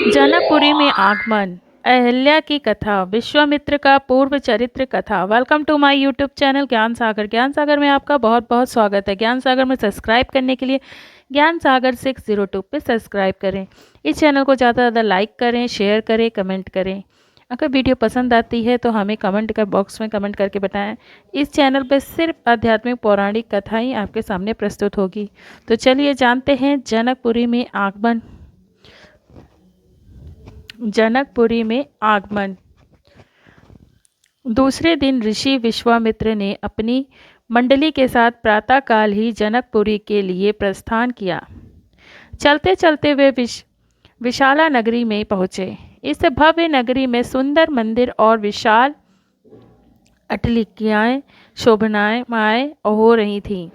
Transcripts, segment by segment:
जनकपुरी में आगमन, अहिल्या की कथा, विश्वामित्र का पूर्व चरित्र कथा। Welcome to my YouTube channel Gyan Sagar. ज्ञान सागर में आपका बहुत बहुत स्वागत है। ज्ञान सागर में सब्सक्राइब करने के लिए ज्ञान सागर 602 पे सब्सक्राइब करें। इस चैनल को ज़्यादा से ज़्यादा लाइक करें, शेयर करें, कमेंट करें। अगर वीडियो पसंद आती है तो हमें कमेंट कर बॉक्स में कमेंट करके बताएं। इस चैनल पर सिर्फ आध्यात्मिक पौराणिक कथाएँ आपके सामने प्रस्तुत होगी। तो चलिए जानते हैं जनकपुरी में आगमन। जनकपुरी में आगमन। दूसरे दिन ऋषि विश्वामित्र ने अपनी मंडली के साथ प्रातःकाल ही जनकपुरी के लिए प्रस्थान किया। चलते चलते वे विशाला नगरी में पहुँचे। इस भव्य नगरी में सुंदर मंदिर और विशाल अटलिकियाएँ शोभनाएँ हो रही थीं।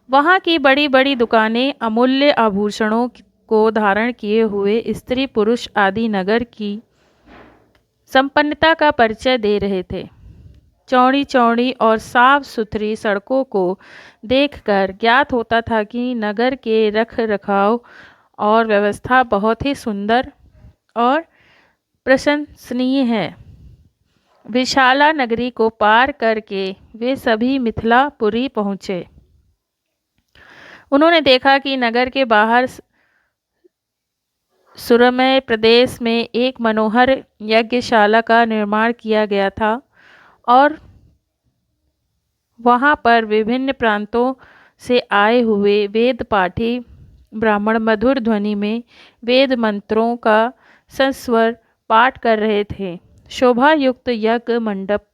वहाँ की बड़ी बड़ी दुकानें अमूल्य आभूषणों को धारण किए हुए स्त्री पुरुष आदि नगर की संपन्नता का परिचय दे रहे थे। चौड़ी चौड़ी और साफ सुथरी सड़कों को देखकर ज्ञात होता था कि नगर के रख रखाव और व्यवस्था बहुत ही सुंदर और प्रशंसनीय है। विशाला नगरी को पार करके वे सभी मिथिलापुरी पहुँचे। उन्होंने देखा कि नगर के बाहर सुरम्य प्रदेश में एक मनोहर यज्ञशाला का निर्माण किया गया था और वहाँ पर विभिन्न प्रांतों से आए हुए वेद पाठी ब्राह्मण मधुर ध्वनि में वेद मंत्रों का संस्वर पाठ कर रहे थे। शोभा युक्त यज्ञ मंडप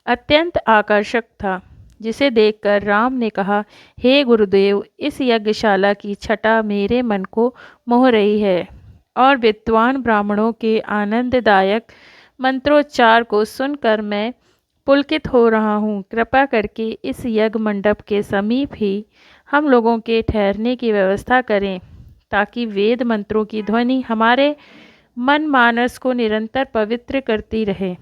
अत्यंत आकर्षक था, जिसे देखकर राम ने कहा, हे गुरुदेव, इस यज्ञशाला की छटा मेरे मन को मोह रही है और विद्वान ब्राह्मणों के आनंददायक मंत्रोच्चार को सुनकर मैं पुलकित हो रहा हूँ। कृपा करके इस यज्ञ मंडप के समीप ही हम लोगों के ठहरने की व्यवस्था करें, ताकि वेद मंत्रों की ध्वनि हमारे मन मानस को निरंतर पवित्र करती रहे।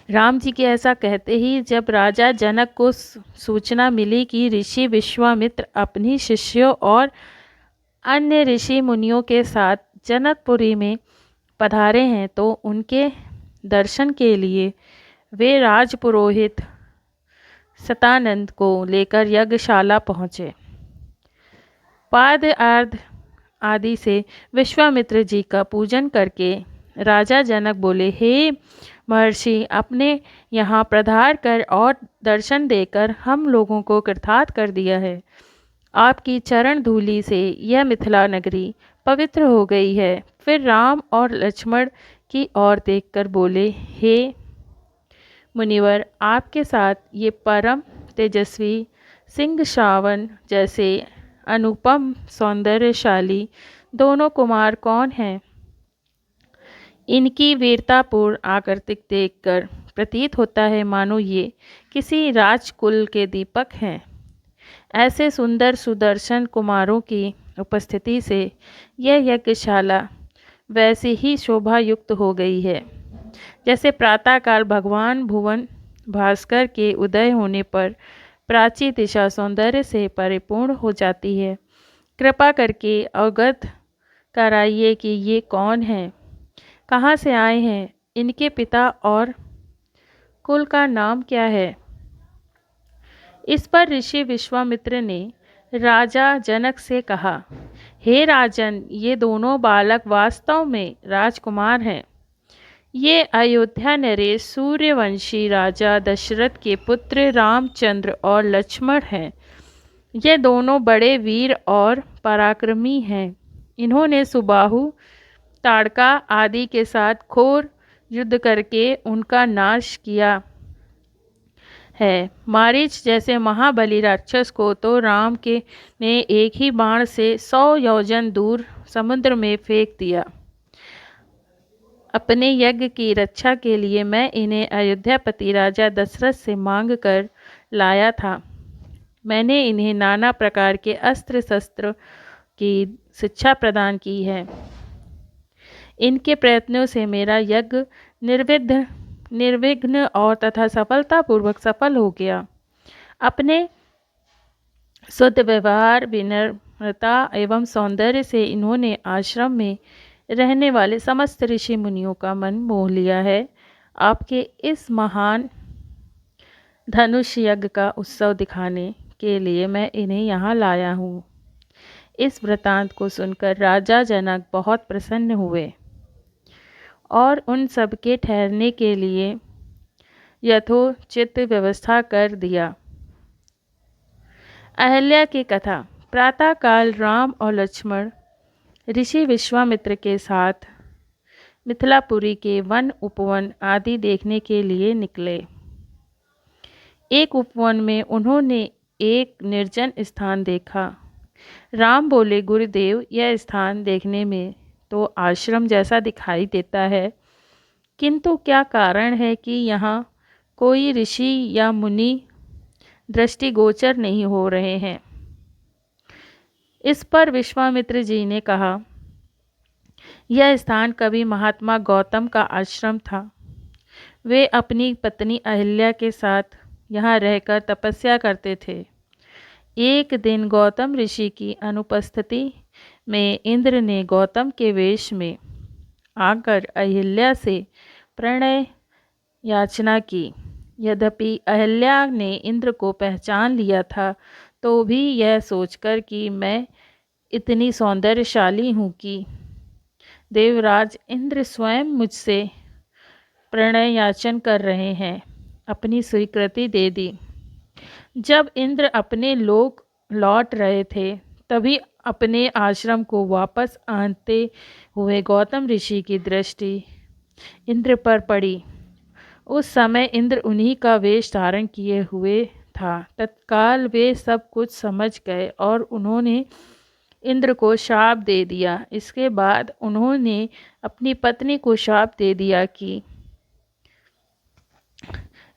राम जी के ऐसा कहते ही जब राजा जनक को सूचना मिली कि ऋषि विश्वामित्र अपनी शिष्यों और अन्य ऋषि मुनियों के साथ जनकपुरी में पधारे हैं, तो उनके दर्शन के लिए वे राजपुरोहित सतानंद को लेकर यज्ञशाला पहुँचे। पाद अर्घ आदि से विश्वामित्र जी का पूजन करके राजा जनक बोले, हे महर्षि, अपने यहाँ पधार कर और दर्शन देकर हम लोगों को कृतार्थ कर दिया है। आपकी चरण धूलि से यह मिथिला नगरी पवित्र हो गई है। फिर राम और लक्ष्मण की ओर देखकर बोले, हे मुनिवर, आपके साथ ये परम तेजस्वी सिंह श्रावण जैसे अनुपम सौंदर्यशाली दोनों कुमार कौन हैं? इनकी वीरतापूर्ण आकृति देखकर प्रतीत होता है मानो ये किसी राजकुल के दीपक हैं। ऐसे सुंदर सुदर्शन कुमारों की उपस्थिति से यह यज्ञशाला वैसी ही शोभा युक्त हो गई है, जैसे प्रातःकाल भगवान भुवन भास्कर के उदय होने पर प्राची दिशा सौंदर्य से परिपूर्ण हो जाती है। कृपा करके अवगत कराइए कि ये कौन हैं, कहाँ से आए हैं, इनके पिता और कुल का नाम क्या है। इस पर ऋषि विश्वामित्र ने राजा जनक से कहा, हे राजन, ये दोनों बालक वास्तव में राजकुमार हैं। ये अयोध्या नरेश सूर्यवंशी राजा दशरथ के पुत्र रामचंद्र और लक्ष्मण हैं। ये दोनों बड़े वीर और पराक्रमी हैं। इन्होंने सुबाहु ताड़का आदि के साथ घोर युद्ध करके उनका नाश किया है। मारीच जैसे महाबली राक्षस को तो राम के ने एक ही बाण से 100 योजन दूर समुद्र में फेंक दिया। अपने यज्ञ की रक्षा के लिए मैं इन्हें अयोध्यापति राजा दशरथ से मांग कर लाया था। मैंने इन्हें नाना प्रकार के अस्त्र शस्त्र की शिक्षा प्रदान की है। इनके प्रयत्नों से मेरा यज्ञ निर्विघ्न और तथा सफलतापूर्वक सफल हो गया। अपने शुद्ध व्यवहार, विनम्र विनम्रता एवं सौंदर्य से इन्होंने आश्रम में रहने वाले समस्त ऋषि मुनियों का मन मोह लिया है। आपके इस महान धनुष यज्ञ का उत्सव दिखाने के लिए मैं इन्हें यहाँ लाया हूँ। इस वृतांत को सुनकर राजा जनक बहुत प्रसन्न हुए और उन सबके ठहरने के लिए यथोचित व्यवस्था कर दिया। अहल्या की कथा। प्रातःकाल राम और लक्ष्मण ऋषि विश्वामित्र के साथ मिथिलापुरी के वन उपवन आदि देखने के लिए निकले। एक उपवन में उन्होंने एक निर्जन स्थान देखा। राम बोले, गुरुदेव, यह स्थान देखने में तो आश्रम जैसा दिखाई देता है, किंतु क्या कारण है कि यहाँ कोई ऋषि या मुनि दृष्टिगोचर नहीं हो रहे हैं। इस पर विश्वामित्र जी ने कहा, यह स्थान कभी महात्मा गौतम का आश्रम था। वे अपनी पत्नी अहिल्या के साथ यहाँ रहकर तपस्या करते थे। एक दिन गौतम ऋषि की अनुपस्थिति में इंद्र ने गौतम के वेश में आकर अहिल्या से प्रणय याचना की। यद्यपि अहिल्या ने इंद्र को पहचान लिया था, तो भी यह सोचकर कि मैं इतनी सौंदर्यशाली हूँ कि देवराज इंद्र स्वयं मुझसे प्रणय याचन कर रहे हैं, अपनी स्वीकृति दे दी। जब इंद्र अपने लोक लौट रहे थे, तभी अपने आश्रम को वापस आते हुए गौतम ऋषि की दृष्टि इंद्र पर पड़ी। उस समय इंद्र उन्हीं का वेश धारण किए हुए था। तत्काल वे सब कुछ समझ गए और उन्होंने इंद्र को शाप दे दिया। इसके बाद उन्होंने अपनी पत्नी को शाप दे दिया कि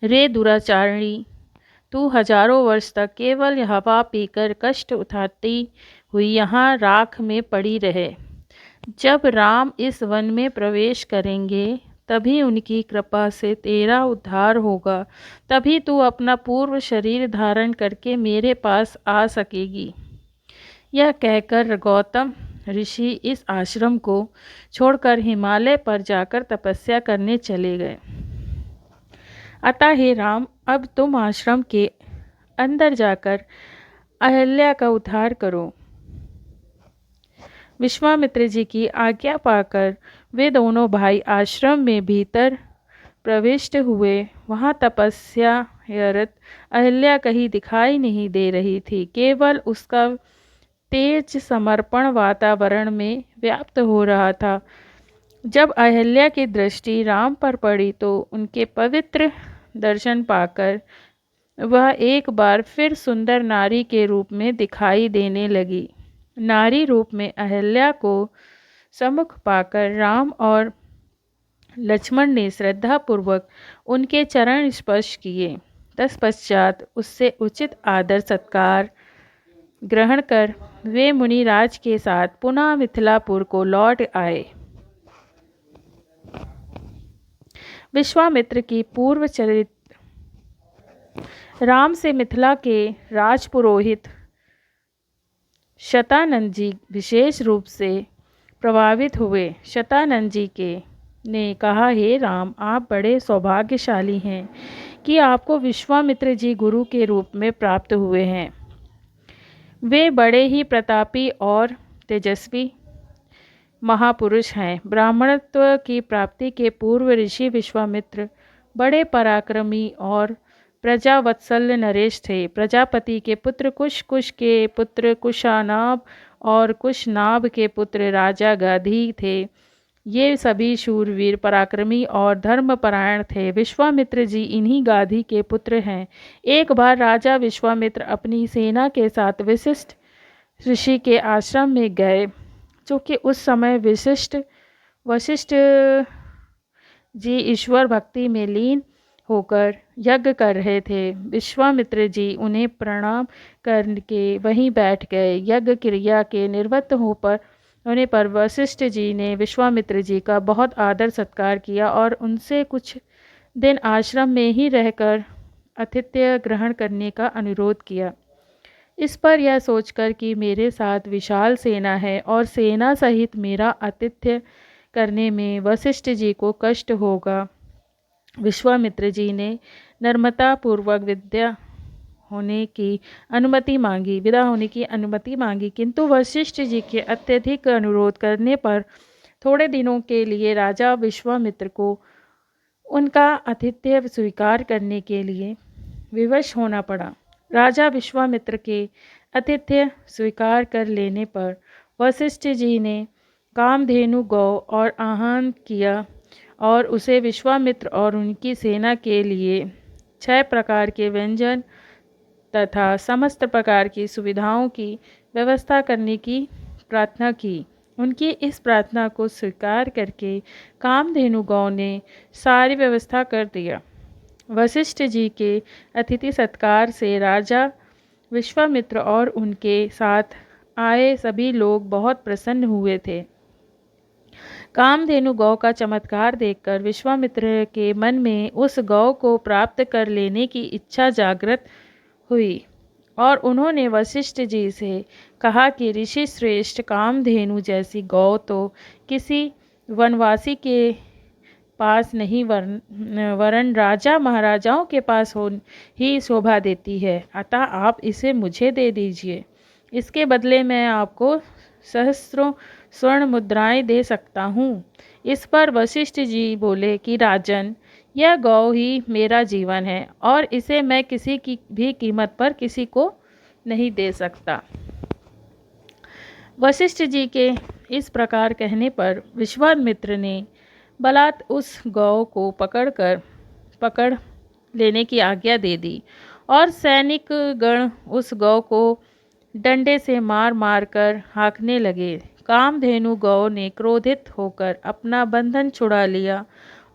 रे दुराचारिणी, तू हजारों वर्ष तक केवल हवा पीकर कष्ट उठाती हुई यहाँ राख में पड़ी रहे। जब राम इस वन में प्रवेश करेंगे, तभी उनकी कृपा से तेरा उद्धार होगा। तभी तू अपना पूर्व शरीर धारण करके मेरे पास आ सकेगी। यह कहकर गौतम ऋषि इस आश्रम को छोड़कर हिमालय पर जाकर तपस्या करने चले गए। अतः हे राम, अब तुम आश्रम के अंदर जाकर अहिल्या का उद्धार करो। विश्वामित्र जी की आज्ञा पाकर वे दोनों भाई आश्रम में भीतर प्रविष्ट हुए। वहाँ तपस्यारत अहिल्या कहीं दिखाई नहीं दे रही थी। केवल उसका तेज समर्पण वातावरण में व्याप्त हो रहा था। जब अहिल्या की दृष्टि राम पर पड़ी, तो उनके पवित्र दर्शन पाकर वह एक बार फिर सुंदर नारी के रूप में दिखाई देने लगी। नारी रूप में अहिल्या को सम्मुख पाकर राम और लक्ष्मण ने श्रद्धापूर्वक उनके चरण स्पर्श किए। तत्पश्चात उससे उचित आदर सत्कार ग्रहण कर वे मुनिराज के साथ पुनः मिथिलापुर को लौट आए। विश्वामित्र की पूर्व चरित्र। राम से मिथिला के राजपुरोहित शतानंद जी विशेष रूप से प्रभावित हुए। शतानंद जी ने कहा, हे राम, आप बड़े सौभाग्यशाली हैं कि आपको विश्वामित्र जी गुरु के रूप में प्राप्त हुए हैं। वे बड़े ही प्रतापी और तेजस्वी महापुरुष हैं। ब्राह्मणत्व की प्राप्ति के पूर्व ऋषि विश्वामित्र बड़े पराक्रमी और प्रजावत्सल नरेश थे। प्रजापति के पुत्र कुश, कुश के पुत्र कुशानाभ और कुशनाभ के पुत्र राजा गाधी थे। ये सभी शूरवीर, पराक्रमी और धर्मपरायण थे। विश्वामित्र जी इन्हीं गाधी के पुत्र हैं। एक बार राजा विश्वामित्र अपनी सेना के साथ वशिष्ठ ऋषि के आश्रम में गए, जो कि उस समय वशिष्ठ जी ईश्वर भक्ति में लीन होकर यज्ञ कर रहे थे। विश्वामित्र जी उन्हें प्रणाम करके वहीं बैठ गए। यज्ञ क्रिया के निवृत्त होने पर वशिष्ठ जी ने विश्वामित्र जी का बहुत आदर सत्कार किया और उनसे कुछ दिन आश्रम में ही रहकर आतिथ्य ग्रहण करने का अनुरोध किया। इस पर यह सोचकर कि मेरे साथ विशाल सेना है और सेना सहित मेरा आतिथ्य करने में वशिष्ठ जी को कष्ट होगा, विश्वामित्र जी ने नम्रता पूर्वक विदा होने की अनुमति मांगी। किंतु वशिष्ठ जी के अत्यधिक अनुरोध करने पर थोड़े दिनों के लिए राजा विश्वामित्र को उनका आतिथ्य स्वीकार करने के लिए विवश होना पड़ा। राजा विश्वामित्र के आतिथ्य स्वीकार कर लेने पर वशिष्ठ जी ने कामधेनु गौ और आह्वान किया और उसे विश्वामित्र और उनकी सेना के लिए 6 प्रकार के व्यंजन तथा समस्त प्रकार की सुविधाओं की व्यवस्था करने की प्रार्थना की। उनकी इस प्रार्थना को स्वीकार करके कामधेनु गौ ने सारी व्यवस्था कर दिया। वशिष्ठ जी के अतिथि सत्कार से राजा विश्वामित्र और उनके साथ आए सभी लोग बहुत प्रसन्न हुए थे। कामधेनु गौ का चमत्कार देखकर विश्वामित्र के मन में उस गौ को प्राप्त कर लेने की इच्छा जागृत हुई और उन्होंने वशिष्ठ जी से कहा कि ऋषि श्रेष्ठ कामधेनु जैसी गौ तो किसी वनवासी के पास नहीं वरन राजा महाराजाओं के पास ही शोभा देती है, अतः आप इसे मुझे दे दीजिए। इसके बदले मैं आपको सहस्रों स्वर्ण मुद्राएं दे सकता हूँ। इस पर वशिष्ठ जी बोले कि राजन, यह गौ ही मेरा जीवन है और इसे मैं किसी की भी कीमत पर किसी को नहीं दे सकता। वशिष्ठ जी के इस प्रकार कहने पर विश्वामित्र ने बलात् उस गौ को पकड़ लेने की आज्ञा दे दी और सैनिक गण उस गौ को डंडे से मार मार कर हाँकने लगे। कामधेनु गौ ने क्रोधित होकर अपना बंधन छुड़ा लिया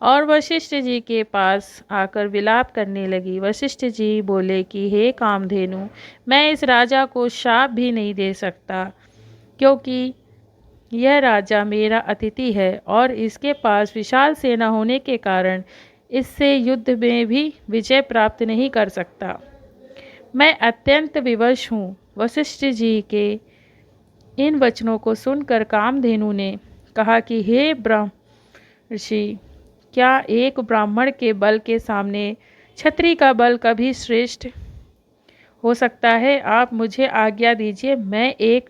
और वशिष्ठ जी के पास आकर विलाप करने लगी। वशिष्ठ जी बोले कि हे कामधेनु, मैं इस राजा को शाप भी नहीं दे सकता, क्योंकि यह राजा मेरा अतिथि है और इसके पास विशाल सेना होने के कारण इससे युद्ध में भी विजय प्राप्त नहीं कर सकता। मैं अत्यंत विवश हूँ। वशिष्ठ जी के इन वचनों को सुनकर कामधेनु ने कहा कि हे ऋषि, क्या एक ब्राह्मण के बल के सामने क्षत्रिय का बल कभी श्रेष्ठ हो सकता है? आप मुझे आज्ञा दीजिए, मैं एक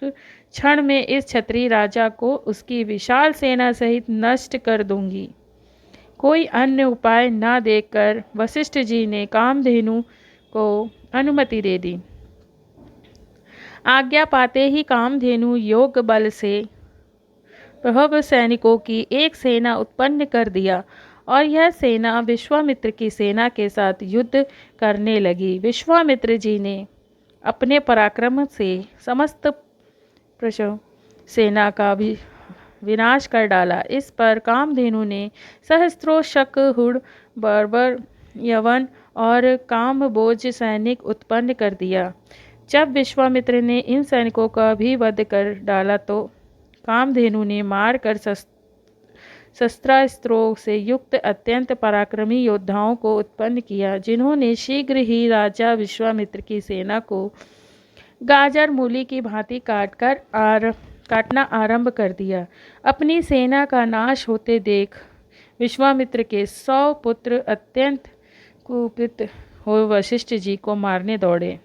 क्षण में इस क्षत्रिय राजा को उसकी विशाल सेना सहित नष्ट कर दूंगी। कोई अन्य उपाय न देखकर वशिष्ठ जी ने कामधेनु को अनुमति दे दी। आज्ञा पाते ही कामधेनु योग बल से प्रभव सैनिकों की एक सेना उत्पन्न कर दिया और यह सेना विश्वामित्र की सेना के साथ युद्ध करने लगी। विश्वामित्र जी ने अपने पराक्रम से समस्त सेना का भी विनाश कर डाला। इस पर कामधेनु ने सहस्त्रों शक, हुड़, बर्बर, यवन और कामबोज सैनिक उत्पन्न कर दिया। जब विश्वामित्र ने इन सैनिकों का भी वध कर डाला तो कामधेनु ने मार कर शस्त्रास्त्रों से युक्त अत्यंत पराक्रमी योद्धाओं को उत्पन्न किया, जिन्होंने शीघ्र ही राजा विश्वामित्र की सेना को गाजर मूली की भांति काटना आरंभ कर दिया। अपनी सेना का नाश होते देख विश्वामित्र के 100 पुत्र अत्यंत कुपित हो वशिष्ठ जी को मारने दौड़े।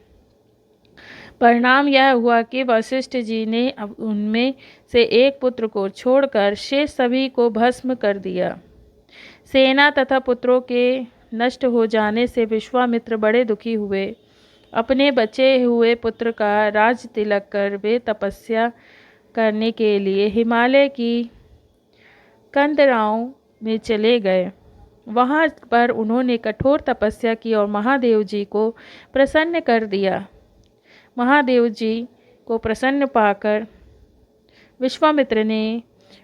परिणाम यह हुआ कि वशिष्ठ जी ने उनमें से एक पुत्र को छोड़कर शेष सभी को भस्म कर दिया। सेना तथा पुत्रों के नष्ट हो जाने से विश्वामित्र बड़े दुखी हुए। अपने बचे हुए पुत्र का राज तिलक कर वे तपस्या करने के लिए हिमालय की कंदराओं में चले गए। वहाँ पर उन्होंने कठोर तपस्या की और महादेव जी को प्रसन्न कर दिया। महादेव जी को प्रसन्न पाकर विश्वामित्र ने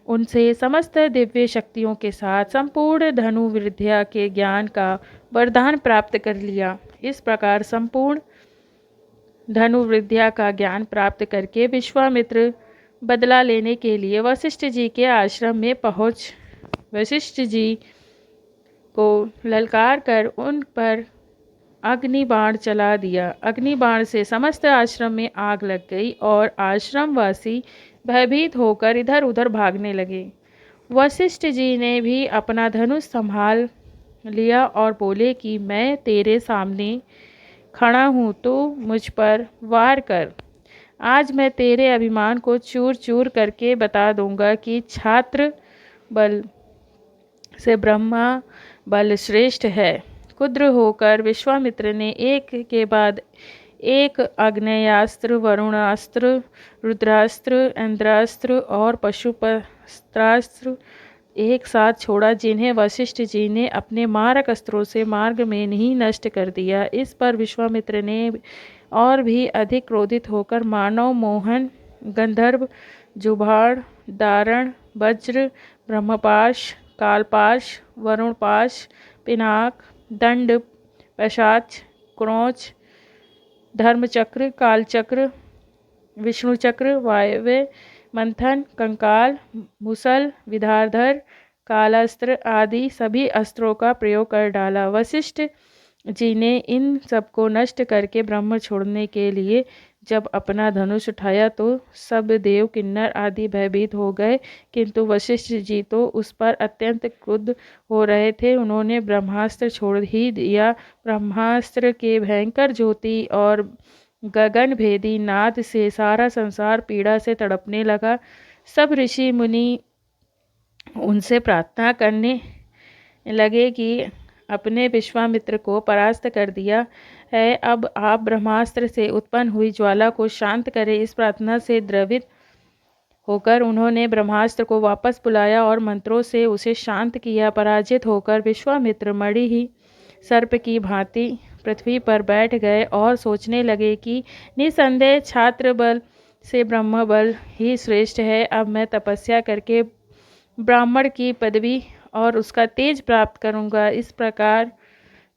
उनसे समस्त दिव्य शक्तियों के साथ संपूर्ण धनु विद्या के ज्ञान का वरदान प्राप्त कर लिया। इस प्रकार संपूर्ण धनु विद्या का ज्ञान प्राप्त करके विश्वामित्र बदला लेने के लिए वशिष्ठ जी के आश्रम में पहुँच वशिष्ठ जी को ललकार कर उन पर अग्नि बाण चला दिया। अग्नि बाण से समस्त आश्रम में आग लग गई और आश्रमवासी भयभीत होकर इधर उधर भागने लगे। वशिष्ठ जी ने भी अपना धनुष संभाल लिया और बोले कि मैं तेरे सामने खड़ा हूँ, तो मुझ पर वार कर। आज मैं तेरे अभिमान को चूर चूर करके बता दूंगा कि छात्र बल से ब्रह्मा बल श्रेष्ठ है। कुद्र होकर विश्वामित्र ने एक के बाद एक आग्नेयास्त्र, वरुणास्त्र, रुद्रास्त्र, इंद्रास्त्र और पशुपस्त्रास्त्र एक साथ छोड़ा, जिन्हें वशिष्ठ जी ने अपने मारक अस्त्रों से मार्ग में ही नष्ट कर दिया। इस पर विश्वामित्र ने और भी अधिक क्रोधित होकर मानव मोहन, गंधर्व, जुभाड़, दारण, वज्र, ब्रह्मपाश, कालपाश, वरुणपाश, पिनाक, दंड, पैशाच, क्रोच, धर्मचक्र, कालचक्र, विष्णुचक्र, वायव्य मंथन, कंकाल, मुसल, विधारधर, कालास्त्र आदि सभी अस्त्रों का प्रयोग कर डाला। वशिष्ठ जी ने इन सबको नष्ट करके ब्रह्म छोड़ने के लिए जब अपना धनुष उठाया तो सब देव, किन्नर आदि भयभीत हो गए, किंतु वशिष्ठ जी तो उस पर अत्यंत क्रुद्ध हो रहे थे। उन्होंने ब्रह्मास्त्र छोड़ ही दिया। ब्रह्मास्त्र के भयंकर ज्योति और गगन भेदी नाद से सारा संसार पीड़ा से तड़पने लगा। सब ऋषि मुनि उनसे प्रार्थना करने लगे कि अपने विश्वामित्र को परास्त कर दिया है, अब आप ब्रह्मास्त्र से उत्पन्न हुई ज्वाला को शांत करें। इस प्रार्थना से द्रवित होकर उन्होंने ब्रह्मास्त्र को वापस बुलाया और मंत्रों से उसे शांत किया। पराजित होकर विश्वामित्र मणि ही सर्प की भांति पृथ्वी पर बैठ गए और सोचने लगे कि निसंदेह छात्र बल से ब्रह्म बल ही श्रेष्ठ है। अब मैं तपस्या करके ब्राह्मण की पदवी और उसका तेज प्राप्त करूंगा। इस प्रकार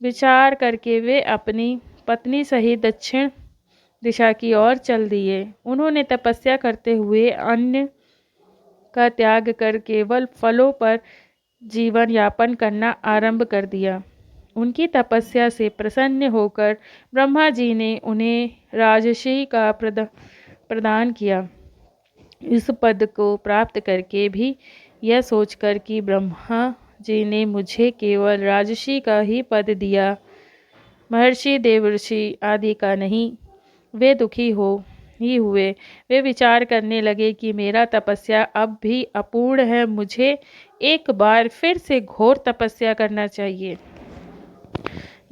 विचार करके वे अपनी पत्नी सहित दक्षिण दिशा की ओर चल दिए। उन्होंने तपस्या करते हुए अन्न का त्याग कर केवल फलों पर जीवन यापन करना आरंभ कर दिया। उनकी तपस्या से प्रसन्न होकर ब्रह्मा जी ने उन्हें राजर्षि का प्रदान किया। इस पद को प्राप्त करके भी यह सोचकर कि ब्रह्मा जी ने मुझे केवल राजर्षि का ही पद दिया, महर्षि, देवर्षि आदि का नहीं, वे दुखी हुए। वे विचार करने लगे कि मेरा तपस्या अब भी अपूर्ण है, मुझे एक बार फिर से घोर तपस्या करना चाहिए।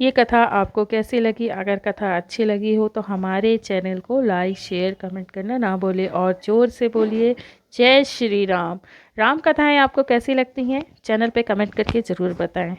ये कथा आपको कैसी लगी? अगर कथा अच्छी लगी हो तो हमारे चैनल को लाइक, शेयर, कमेंट करना ना भूलें और ज़ोर से बोलिए जय श्री राम। राम कथाएं आपको कैसी लगती हैं? चैनल पे कमेंट करके ज़रूर बताएं।